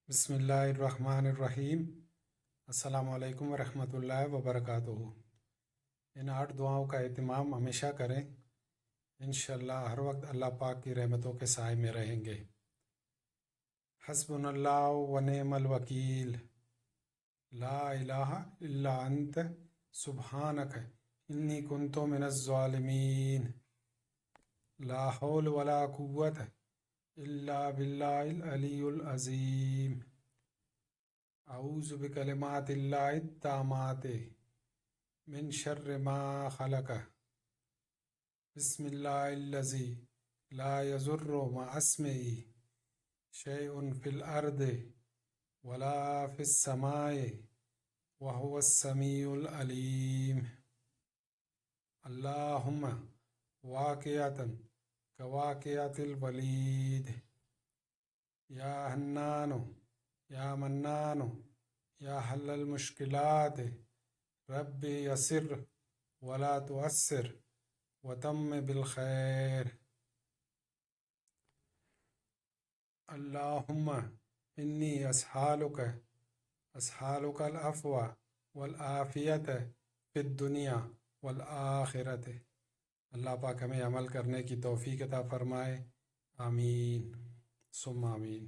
بسم اللہ الرحمن الرحیم۔ السلام علیکم ورحمۃ اللہ وبرکاتہ۔ ان 8 دعاؤں کا اہتمام ہمیشہ کریں، انشاءاللہ ہر وقت اللہ پاک کی رحمتوں کے سائے میں رہیں گے۔ حسبنا اللہ و نعم الوکیل، لا الہ الا انت سبحانک انی کنت من الظالمین، لا حول ولا قوت الا باللہ العلی العظیم، اعوذ بکلمات اللہ التامات من شر ما خلق، بسم اللہ الذی لا یضر مع اسمہ شیء فی الارض ولا فی السماء وهو السمیع العلیم، اللہم واقعتا کواقعۃ الولید، یا حنان یا منان یا حل المشکلات، رب یسر ولا تعسر وتم بالخیر، اللہم انی اسألک العفو والعافیت فی الدنیا والآخرت۔ اللہ پاک ہمیں عمل کرنے کی توفیق عطا فرمائے، آمین ثم آمین۔